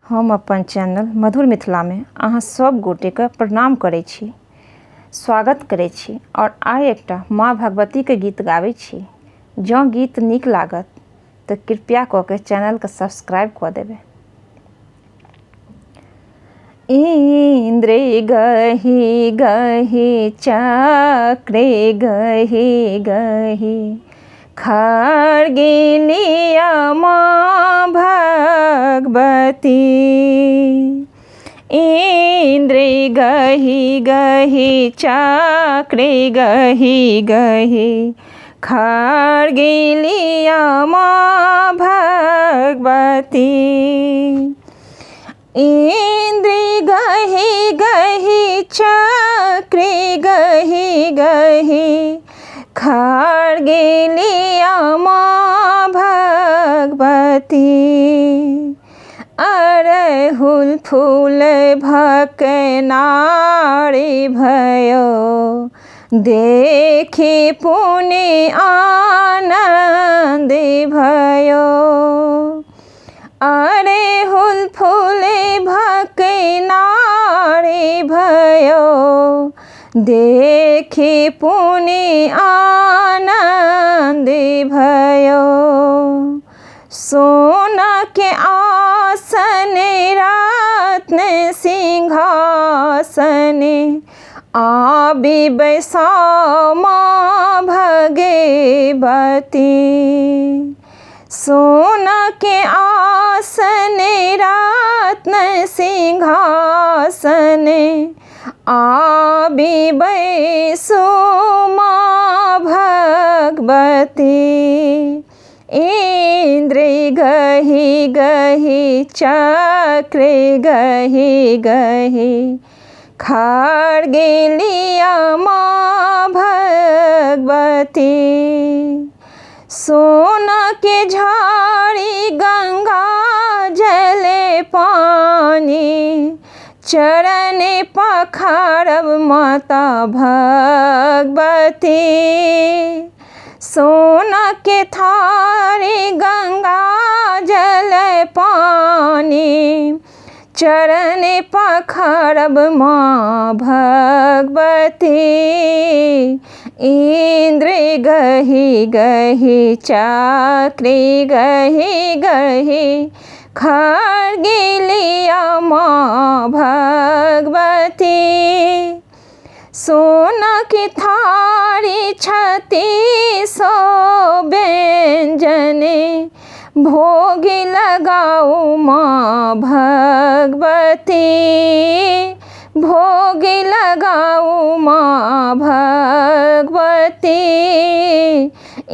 हम अपन चैनल मधुर मिथिला में अहाँ सब गोटे के प्रणाम करै छी, स्वागत करै छी और आइ एकटा माँ भगवती के गीत गाबै छी। जँ गीत नीक लागत तो कृपया कऽ के चैनल के सब्सक्राइब कऽ देबै। इंद्र गहि गहि चक्र गहि गहि खड्गिलिया माँ भगवती। इंद्र गहि गहि चक्र गहि गहि खड्गिलिया माँ भगवती। इंद्र गहि गहि चक्र गहि गहि खड्गिलिया माँ भगवती। अड़हुल फूल भकनारी भयो देखी पुनि आनंद भयो। अड़हुल फूल भकनारी भयो देखी पुनि आनंद भयो। सोना के आसन रत्न सिंहासन आबि बैसाओ माँ भगवती। सोना के आसन रत्न सिंहासन आबि बैसो माँ भगवती। इंद्र गहि गहि चक्र गहि गहि खड्गिलिया माँ भगवती। सोना के झाड़ी गंगा जल पानी चरण पखारब माता भगवती। सोना के थारी गंगा जल पानी चरण पखारब माँ भगवती। इंद्र गहि गहि चक्र गहि गहि खड्गिलिया माँ भगवती। सोना की थारी 36 व्यंजन भोग लगाओ माँ भगवती। भोग लगाओ माँ भगवती।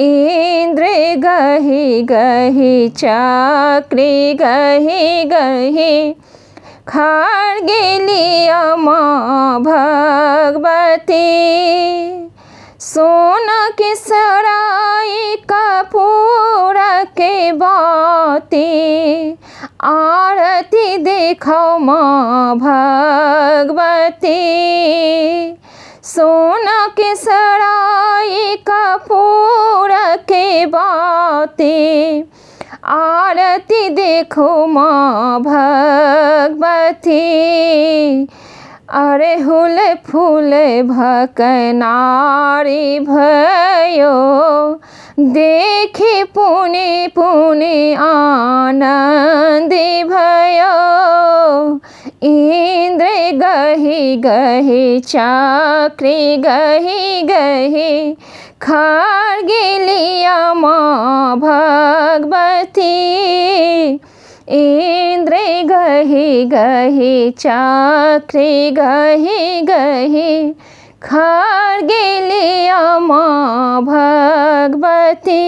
इंद्र गहि गहि चक्र गहि गहि खड्गिलिया माँ भगवती। सोना के सराय कपूर के बाती आरती देखो माँ भगवती। सोना के सराय कपूर के बाती आरती देखो माँ भगवती। अड़हुल फूल भकनारी भयो देखी पुनि पुनि आनंद भयो। इंद्र गहि गहि चक्र गहि गहि खड्गिलिया माँ भगवती। इंद्र गहि गहि चक्र गहि गहि खड्गिलिया माँ भगवती।